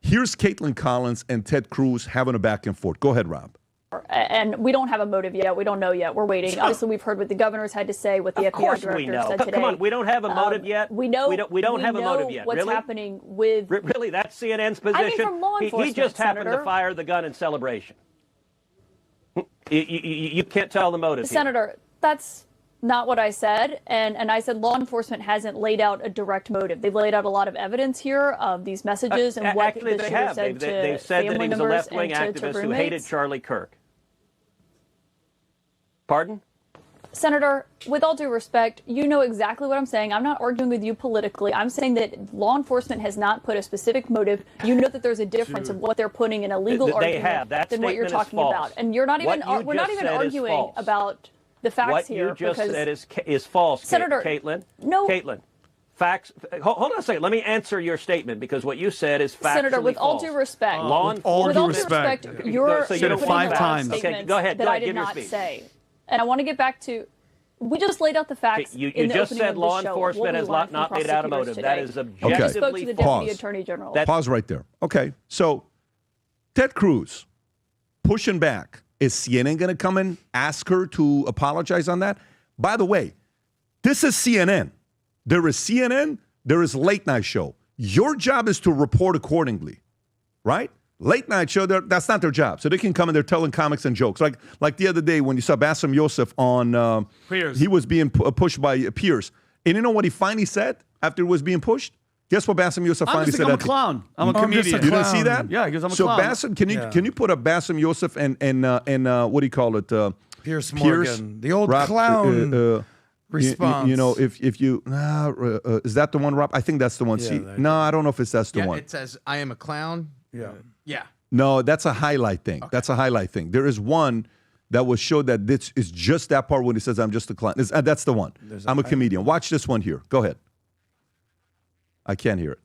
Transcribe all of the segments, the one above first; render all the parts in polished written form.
Here's Caitlyn Collins and Ted Cruz having a back and forth. Go ahead, Rob. And we don't have a motive yet. We don't know yet. We're waiting. Obviously, we've heard what the governors had to say, what the FBI director said today. Come on, we don't have a motive yet. We know. We don't have a motive yet. What's happening with? Really, that's CNN's position. I mean, from law enforcement, he just happened Senator. to fire the gun in celebration. You can't tell the motive. Senator, that's not what I said. And I said law enforcement hasn't laid out a direct motive. They've laid out a lot of evidence here of these messages and what actually the they shooter have. said to They've said that family he was a members left-wing and to activist who roommates. hated Charlie Kirk. Pardon? Senator, with all due respect, you know exactly what I'm saying. I'm not arguing with you politically. I'm saying that law enforcement has not put a specific motive. You know that there's a difference of what they're putting in a legal argument than what you're talking about. And you're not even we're not even arguing about the facts here. What you just said is false, Senator, Caitlyn. No. Caitlyn. Facts. Hold on a second. Let me answer your statement because what you said is factually Senator, with false. all due respect, Law with all due respect, you're said 5 times. Okay, go ahead. That I did not say. And I want to get back to, we just laid out the facts. You in the just opening said of the law show, enforcement has not laid out a motive. That is objectively false. You spoke to the Deputy Attorney General. Pause right there. Okay, so Ted Cruz pushing back. Is CNN going to come and ask her to apologize on that? By the way, this is CNN. There is CNN. There is late night show. Your job is to report accordingly, right? Late night show, that's not their job. So they can come and they're telling comics and jokes. Like the other day when you saw Bassem Youssef on, he was being pushed by Pierce. And you know what he finally said after he was being pushed? Guess what Bassem Youssef finally said? I'm a clown. I'm a comedian. You didn't see that? Yeah, because I'm a so clown. So Bassem, can you put up Bassem Youssef and what do you call it? Pierce Morgan, the old clown response. You know, if you is that the one, Rob? I think that's the one. Yeah, no, I don't know if that's the one. It says I am a clown. Yeah. No, that's a highlight thing. Okay. That's a highlight thing. There is one that will show that this is just that part when he says, I'm just a clown. That's the one. I'm a comedian. Watch this one here. Go ahead. I can't hear it.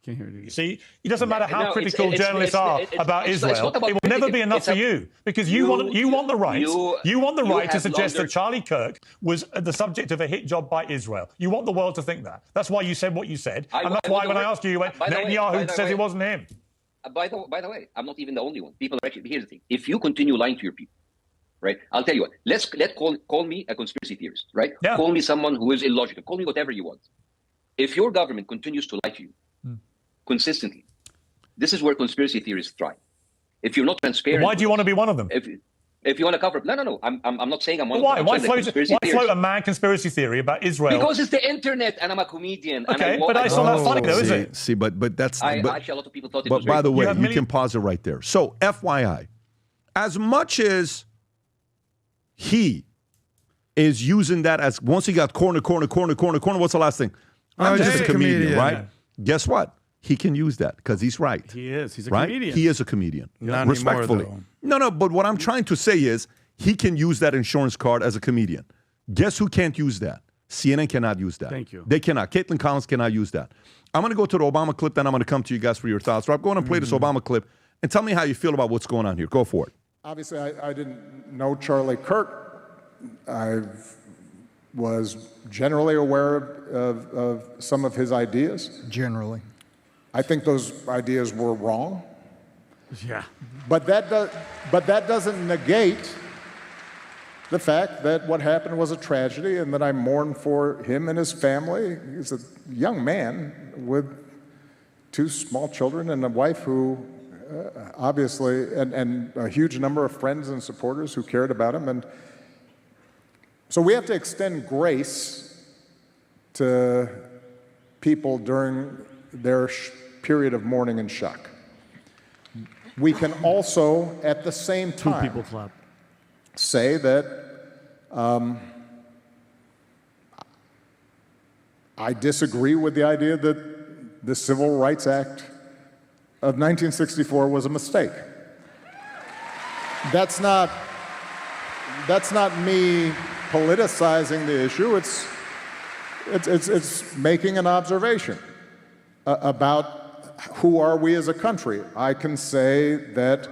Can't hear it. See, it doesn't matter how critical journalists are about Israel. It will never be enough for you because you want the right. You want the right to suggest that Charlie Kirk was the subject of a hit job by Israel. You want the world to think that. That's why you said what you said, and that's why when I asked you, you went, Netanyahu says it wasn't him. By the way, I'm not even the only one. People are actually, here's the thing. If you continue lying to your people, right? I'll tell you what. Let's call me a conspiracy theorist, right? Yeah. Call me someone who is illogical. Call me whatever you want. If your government continues to lie to you consistently, this is where conspiracy theorists thrive. If you're not transparent, why do you want to be one of them? If you want to cover up, no. I'm not saying I'm one. Why? Of them. Why float a mad conspiracy theory about Israel? Because it's the internet, and I'm a comedian. Okay, and but it's not that funny, though, is it? See, but that's. Actually, a lot of people thought it was. But by the way, you can pause it right there. So, FYI, as much as he is using that as once he got corner, what's the last thing? I'm just a comedian, right? Guess what? He can use that because he's right. He is. He's a right? comedian. He is a comedian. Not respectfully. Anymore, no, but what I'm trying to say is he can use that insurance card as a comedian. Guess who can't use that? CNN cannot use that. Thank you. They cannot. Caitlyn Collins cannot use that. I'm going to go to the Obama clip, then I'm going to come to you guys for your thoughts. So I'm going to play this Obama clip and tell me how you feel about what's going on here. Go for it. Obviously, I didn't know Charlie Kirk. I was generally aware of some of his ideas. Generally. I think those ideas were wrong. Yeah. But that doesn't negate the fact that what happened was a tragedy and that I mourn for him and his family. He's a young man with 2 small children and a wife who obviously, and a huge number of friends and supporters who cared about him. And so we have to extend grace to people during their period of mourning and shock. We can also, at the same time, 2 people clap. say that I disagree with the idea that the Civil Rights Act of 1964 was a mistake. That's not me politicizing the issue. It's making an observation about who are we as a country. I can say that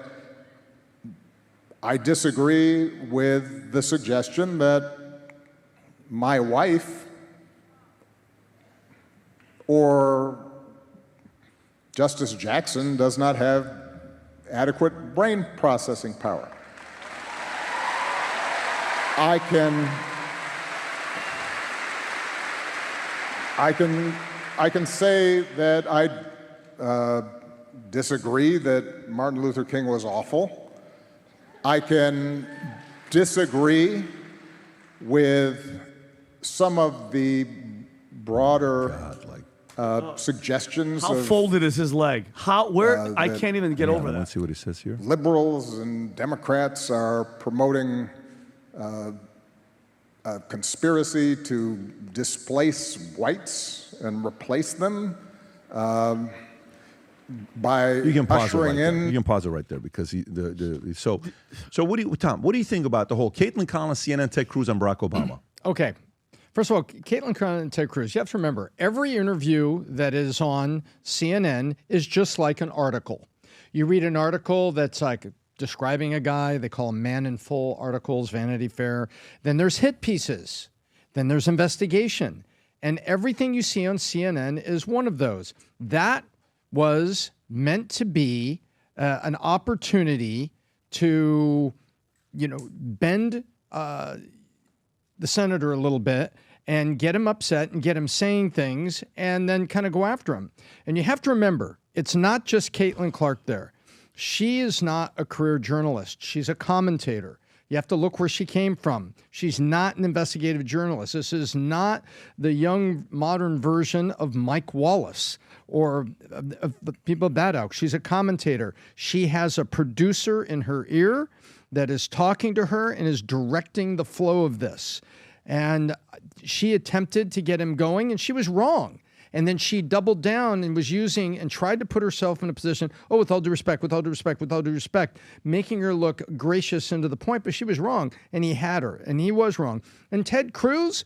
I disagree with the suggestion that my wife or Justice Jackson does not have adequate brain processing power. I can say that I disagree that Martin Luther King was awful. I can disagree with some of the broader suggestions. How of, folded is his leg? I can't even get over that. Let's see what he says here. Liberals and Democrats are promoting a conspiracy to displace whites and replace them by You can pause ushering it right in. there. You can pause it right there because so what do you, Tom? What do you think about the whole Caitlyn Collins, CNN, Ted Cruz, and Barack Obama? Okay. First of all, Caitlyn Collins and Ted Cruz, you have to remember, every interview that is on CNN is just like an article. You read an article that's like describing a guy, they call them man in full articles, Vanity Fair. Then there's hit pieces. Then there's investigation. And everything you see on CNN is one of those. That was meant to be an opportunity to, bend the senator a little bit and get him upset and get him saying things and then kind of go after him. And you have to remember, it's not just Caitlyn Clark there. She is not a career journalist. She's a commentator. You have to look where she came from. She's not an investigative journalist. This is not the young modern version of Mike Wallace or of the people of that ilk. She's a commentator. She has a producer in her ear that is talking to her and is directing the flow of this. And she attempted to get him going, and she was wrong. And then she doubled down and was using and tried to put herself in a position, with all due respect, with all due respect, with all due respect, making her look gracious and to the point, but she was wrong, and he had her, and he was wrong. And Ted Cruz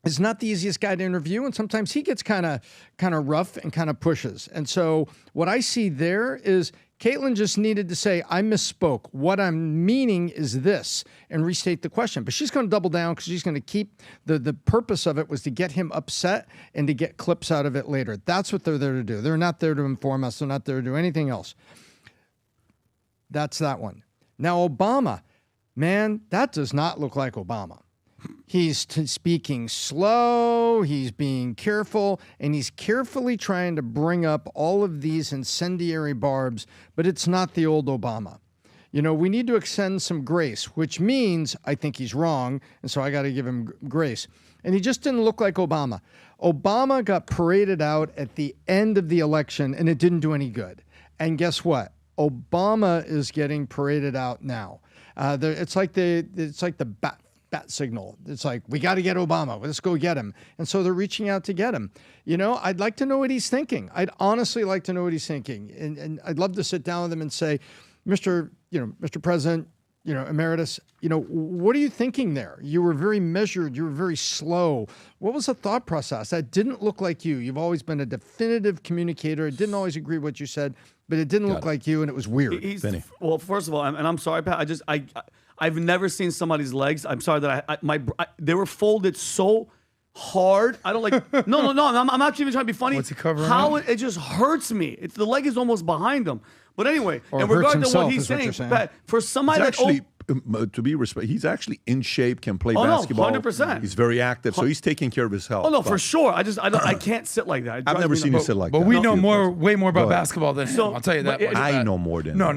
is not the easiest guy to interview, and sometimes he gets kind of rough and kind of pushes. And so what I see there is Caitlyn just needed to say, I misspoke. What I'm meaning is this, and restate the question. But she's going to double down because she's going to keep the purpose of it was to get him upset and to get clips out of it later. That's what they're there to do. They're not there to inform us. They're not there to do anything else. That's that one. Now, Obama, man, that does not look like Obama. He's speaking slow, he's being careful, and he's carefully trying to bring up all of these incendiary barbs, but it's not the old Obama. We need to extend some grace, which means I think he's wrong, and so I got to give him grace. And he just didn't look like Obama. Obama got paraded out at the end of the election, and it didn't do any good. And guess what? Obama is getting paraded out now. It's like the bat signal. It's like, we got to get Obama. Let's go get him. And so they're reaching out to get him. I'd like to know what he's thinking. I'd honestly like to know what he's thinking. And I'd love to sit down with him and say, Mr. President, emeritus, what are you thinking there? You were very measured. You were very slow. What was the thought process? That didn't look like you. You've always been a definitive communicator. I didn't always agree with what you said, but it didn't look like you, and it was weird. Well, first of all, and I'm sorry, Pat, I've never seen somebody's legs. I'm sorry that they were folded so hard. I don't like. No. I'm not even trying to be funny. What's he covering? How it just hurts me. The leg is almost behind him. But anyway, Or in hurts regard to himself, what he's is what saying, you're saying. Pat, for somebody He's that actually, to be respected, he's actually in shape, can play Oh, no, basketball. 100%. He's very active, so he's taking care of his health. Oh no, for sure. I can't sit like that. It I've drives never me seen you nuts. sit like But that. we know way more about Go ahead. basketball than him. So, I'll tell you that but much. I know more than No.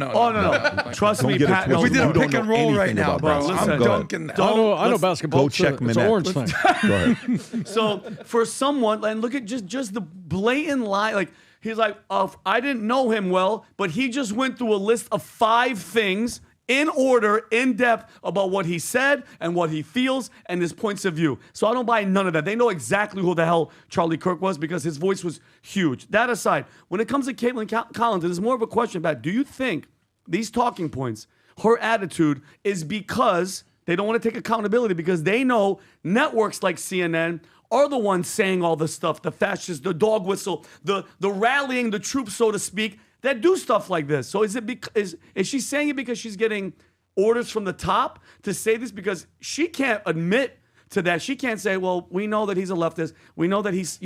Trust Don't me, get it Pat. twisted. If we did a You don't pick and know roll right anything now, about bro, basketball. I'm Go ahead. dunking that. I know basketball. Go check It's Minette. an orange thing. Go ahead. So for someone, and look at just the blatant lie, like he's like, I didn't know him well, but he just went through a list of 5 things in order, in depth, about what he said and what he feels and his points of view. So I don't buy none of that. They know exactly who the hell Charlie Kirk was because his voice was huge. That aside, when it comes to Caitlyn Collins, it is more of a question about, do you think these talking points, her attitude, is because they don't want to take accountability because they know networks like CNN are the ones saying all this stuff, the fascists, the dog whistle, the rallying the troops, so to speak, that do stuff like this. So is she saying it because she's getting orders from the top to say this? Because she can't admit to that. She can't say, well, we know that he's a leftist. We know that he's,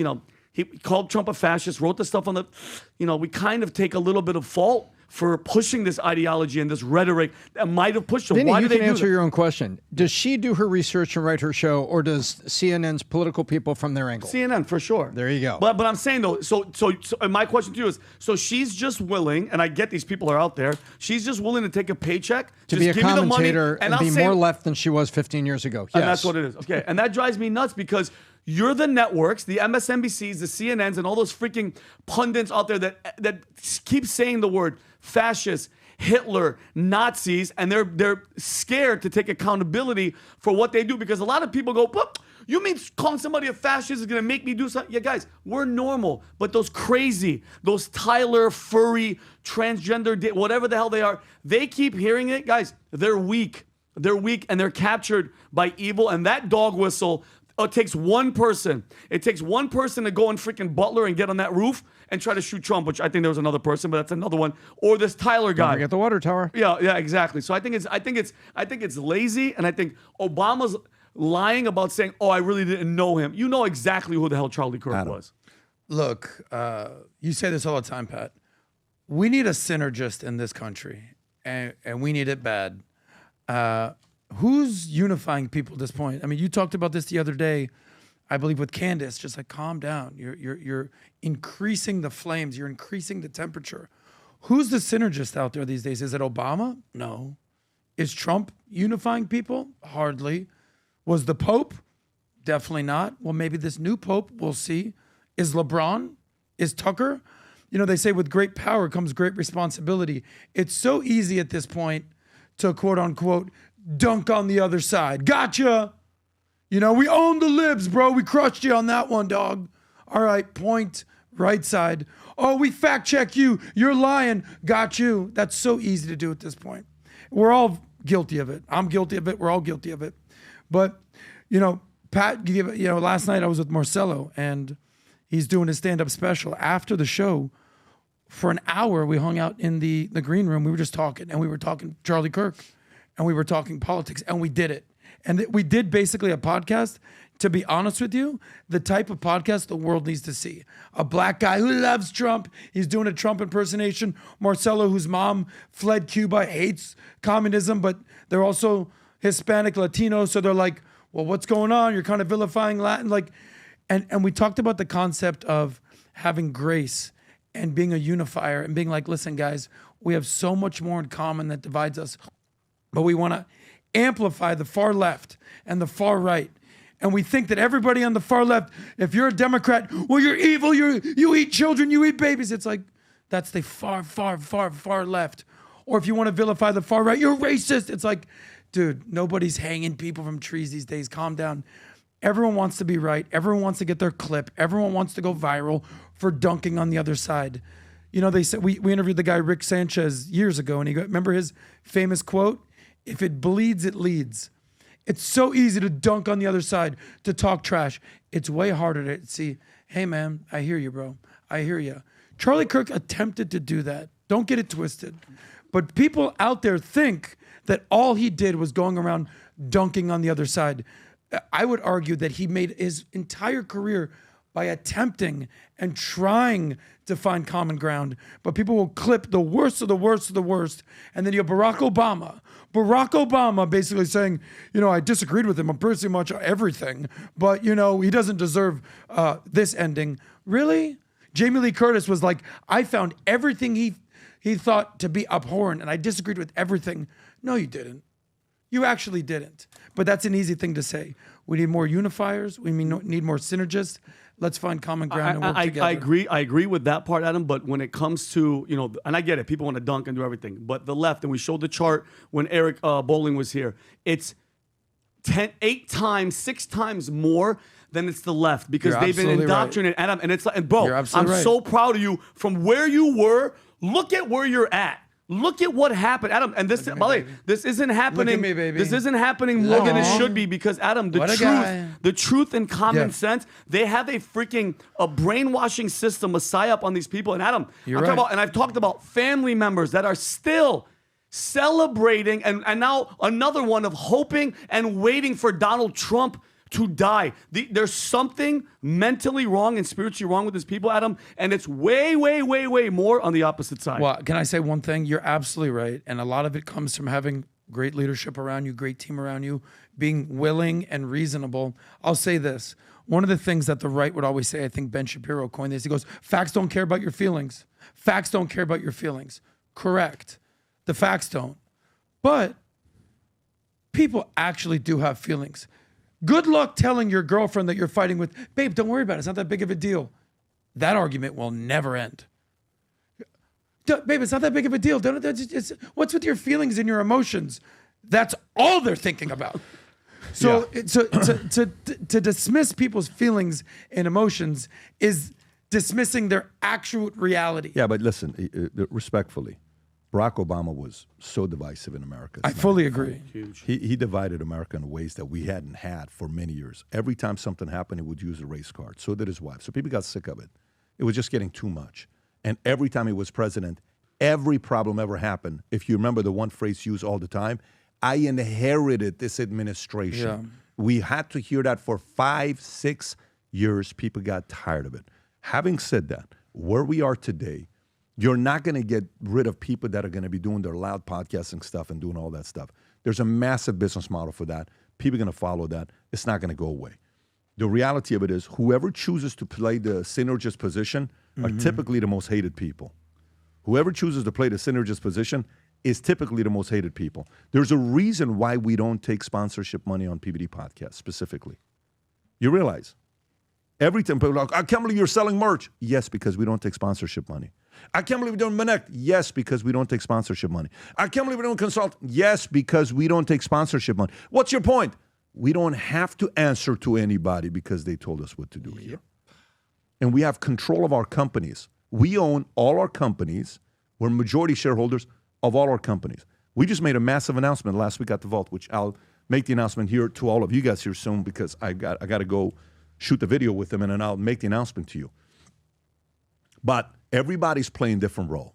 He called Trump a fascist, wrote the stuff on the, we kind of take a little bit of fault for pushing this ideology and this rhetoric that might have pushed them. Vinny, Why you do they can do answer that? your own question. Does she do her research and write her show, or does CNN's political people from their angle? CNN, for sure. There you go. But I'm saying, though, so my question to you is, so she's just willing, and I get these people are out there, she's just willing to take a paycheck, to just be a give me the money, commentator and I'll be say, more left than she was 15 years ago. Yes. And that's what it is. Okay. And that drives me nuts because you're the networks, the MSNBCs, the CNNs, and all those freaking pundits out there that keep saying the word fascist, Hitler, Nazis, and they're scared to take accountability for what they do because a lot of people go, you mean calling somebody a fascist is going to make me do something? Yeah, guys, we're normal. But those crazy, those Tyler, furry, transgender, whatever the hell they are, they keep hearing it. Guys, they're weak. They're weak and they're captured by evil. And that dog whistle, it takes one person. It takes one person to go and freaking Butler and get on that roof and try to shoot Trump, which I think there was another person, but that's another one. Or this Tyler guy. Don't forget the water tower. Yeah, exactly. So I think it's lazy, and I think Obama's lying about saying, "Oh, I really didn't know him." You know exactly who the hell Charlie Kirk was. Look, you say this all the time, Pat. We need a synergist in this country, and we need it bad. Who's unifying people at this point? I mean, you talked about this the other day, I believe, with Candace. Just like, calm down. You're increasing the flames. You're increasing the temperature. Who's the synergist out there these days? Is it Obama? No. Is Trump unifying people? Hardly. Was the Pope? Definitely not. Well, maybe this new Pope. We'll see. Is LeBron? Is Tucker? They say with great power comes great responsibility. It's so easy at this point to quote unquote dunk on the other side. Gotcha. We own the libs, bro. We crushed you on that one, dog. All right, point, right side. Oh, we fact check you. You're lying. Got you. That's so easy to do at this point. We're all guilty of it. I'm guilty of it. We're all guilty of it. But, Pat, last night I was with Marcelo and he's doing his stand-up special. After the show, for an hour, we hung out in the green room. We were just talking, and we were talking Charlie Kirk, and we were talking politics, and we did it. And we did basically a podcast, to be honest with you, the type of podcast the world needs to see. A black guy who loves Trump. He's doing a Trump impersonation. Marcelo, whose mom fled Cuba, hates communism, but they're also Hispanic, Latino, so they're like, well, what's going on? You're kind of vilifying Latin. And we talked about the concept of having grace and being a unifier and being like, listen, guys, we have so much more in common that divides us, but we want to amplify the far left and the far right. And we think that everybody on the far left, if you're a Democrat, well, you're evil, you eat children, you eat babies. It's like, that's the far, far, far, far left. Or if you want to vilify the far right, you're racist. It's like, dude, nobody's hanging people from trees these days. Calm down. Everyone wants to be right. Everyone wants to get their clip. Everyone wants to go viral for dunking on the other side. They said, we interviewed the guy Rick Sanchez years ago, and remember his famous quote? If it bleeds, it leads. It's so easy to dunk on the other side, to talk trash. It's way harder to see, hey man, I hear you, bro. I hear you. Charlie Kirk attempted to do that. Don't get it twisted. But people out there think that all he did was going around dunking on the other side. I would argue that he made his entire career by attempting and trying to find common ground. But people will clip the worst of the worst of the worst. And then you have Barack Obama basically saying, I disagreed with him on pretty much everything, but, he doesn't deserve this ending. Really? Jamie Lee Curtis was like, I found everything he thought to be abhorrent, and I disagreed with everything. No, you didn't. You actually didn't. But that's an easy thing to say. We need more unifiers. We need more synergists. Let's find common ground and work together. I agree with that part, Adam. But when it comes to, and I get it, people want to dunk and do everything. But the left, and we showed the chart when Eric Bowling was here, it's 8 times, 6 times more than it's the left because they've been indoctrinated. Right. Adam, and it's like, and bro, I'm so proud of you from where you were. Look at where you're at. Look at what happened, Adam. And this, by the way, this isn't happening. Me, this isn't happening more than it should be because, Adam, the truth and common sense, they have a brainwashing system, a psyop on these people. And Adam, I've talked about family members that are still celebrating, and now another one of hoping and waiting for Donald Trump to die. There's something mentally wrong and spiritually wrong with these people, Adam, and it's way, way, way, way more on the opposite side. Well, can I say one thing? You're absolutely right. And a lot of it comes from having great leadership around you, great team around you, being willing and reasonable. I'll say this. One of the things that the right would always say, I think Ben Shapiro coined this, he goes, facts don't care about your feelings. Facts don't care about your feelings. Correct. The facts don't. But people actually do have feelings. Good luck telling your girlfriend that you're fighting with, babe, don't worry about it. It's not that big of a deal. That argument will never end. Babe, it's not that big of a deal. What's with your feelings and your emotions? That's all they're thinking about. So, to dismiss people's feelings and emotions is dismissing their actual reality. Yeah, but listen, respectfully, Barack Obama was so divisive in America. I fully agree. Huge. He divided America in ways that we hadn't had for many years. Every time something happened, he would use a race card. So did his wife. So people got sick of it. It was just getting too much. And every time he was president, every problem ever happened. If you remember the one phrase used all the time, I inherited this administration. Yeah. We had to hear that for 5-6 years. People got tired of it. Having said that, where we are today, you're not going to get rid of people that are going to be doing their loud podcasting stuff and doing all that stuff. There's a massive business model for that. People are going to follow that. It's not going to go away. The reality of it is whoever chooses to play the synergist position are typically the most hated people. Whoever chooses to play the synergist position is typically the most hated people. There's a reason why we don't take sponsorship money on PBD podcasts specifically. You realize every time people are like, I can't believe you're selling merch. Yes, because we don't take sponsorship money. I can't believe we don't connect. Yes, because we don't take sponsorship money. I can't believe we don't consult. Yes, because we don't take sponsorship money. What's your point? We don't have to answer to anybody because they told us what to do here. And we have control of our companies. We own all our companies. We're majority shareholders of all our companies. We just made a massive announcement last week at the Vault, which I'll make the announcement here to all of you guys here soon because I got to go shoot the video with them and then I'll make the announcement to you. But everybody's playing a different role.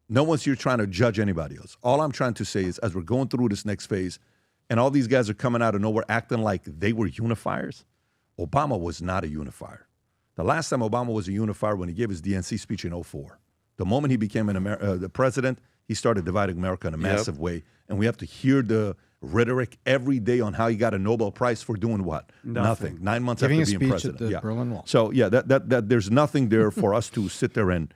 No one's here trying to judge anybody else. All I'm trying to say is as we're going through this next phase and all these guys are coming out of nowhere acting like they were unifiers, Obama was not a unifier. The last time Obama was a unifier when he gave his DNC speech in 2004. The moment he became the president, he started dividing America in a massive way. And we have to hear the rhetoric every day on how he got a Nobel Prize for doing what? Nothing. 9 months Giving after a being speech president. at the Berlin Wall. So, that there's nothing there for us to sit there and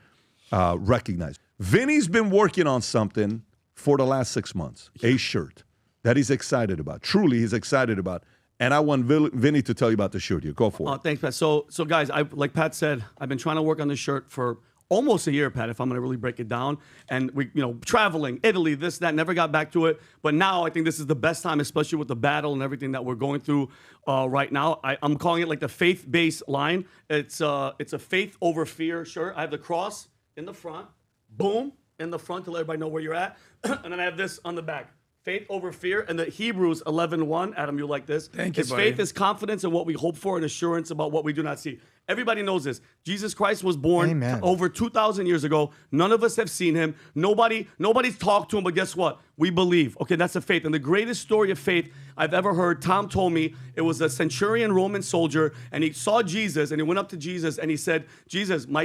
recognize. Vinny's been working on something for the last 6 months, a shirt that he's excited about. Truly, he's excited about. And I want Vinny to tell you about the shirt here. Go for it. Thanks, Pat. So guys, like Pat said, I've been trying to work on this shirt for almost a year, Pat, if I'm going to really break it down. And we, traveling, Italy, this, that, never got back to it. But now I think this is the best time, especially with the battle and everything that we're going through right now. I'm calling it like the faith-based line. It's a faith over fear shirt. I have the cross in the front, boom, in the front to let everybody know where you're at. And then I have this on the back. Faith over fear, and the Hebrews 11:1. Adam, you like this? Thank you, His buddy. faith is confidence in what we hope for and assurance about what we do not see. Everybody knows this. Jesus Christ was born over 2,000 years ago. None of us have seen him. Nobody's talked to him, but guess what? We believe. Okay, that's a faith. And the greatest story of faith I've ever heard, Tom told me, it was a centurion Roman soldier, and he saw Jesus, and he went up to Jesus, and he said, Jesus, my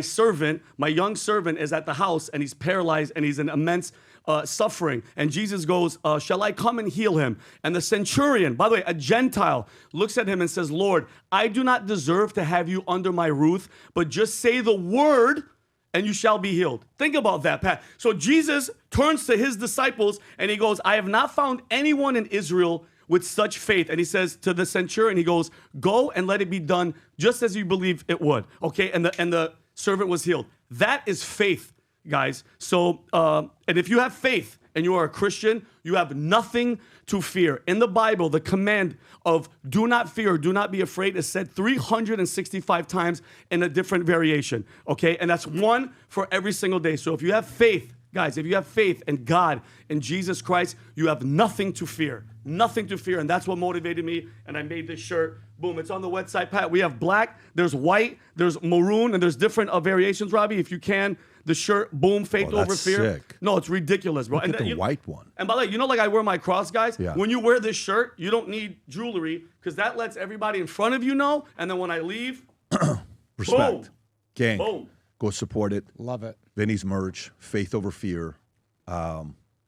young servant is at the house, and he's paralyzed, and he's in immense suffering. And Jesus goes, shall I come and heal him? And the centurion, by the way, a Gentile, looks at him and says, Lord, I do not deserve to have you under my roof, but just say the word and you shall be healed. Think about that, Pat. So Jesus turns to his disciples and he goes, I have not found anyone in Israel with such faith. And he says to the centurion, he goes, go and let it be done just as you believe it would. Okay, and the servant was healed. That is faith, guys. So, and if you have faith and you are a Christian, you have nothing to fear. In the Bible, the command of do not fear, do not be afraid is said 365 times in a different variation, okay? And that's one for every single day. So if you have faith, guys, if you have faith in God, in Jesus Christ, you have nothing to fear. nothing to fear. And that's what motivated me. And I made this shirt. Boom, it's on the website, Pat. We have black, there's white, there's maroon, and there's different variations, Robbie. If you can, the shirt, boom, faith over fear. Sick. No, it's ridiculous, bro. Look at the white one. And by the way, you know, like I wear my cross, guys? Yeah. When you wear this shirt, you don't need jewelry because that lets everybody in front of you know. And then when I leave, respect. Boom. Gang, Boom. go support it. Love it. Vinny's merch, Faith Over Fear.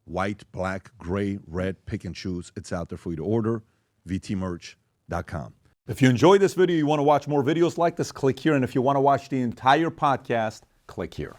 White, black, gray, red, pick and choose. It's out there for you to order. VTmerch.com. If you enjoyed this video, you want to watch more videos like this, click here. And if you want to watch the entire podcast, click here.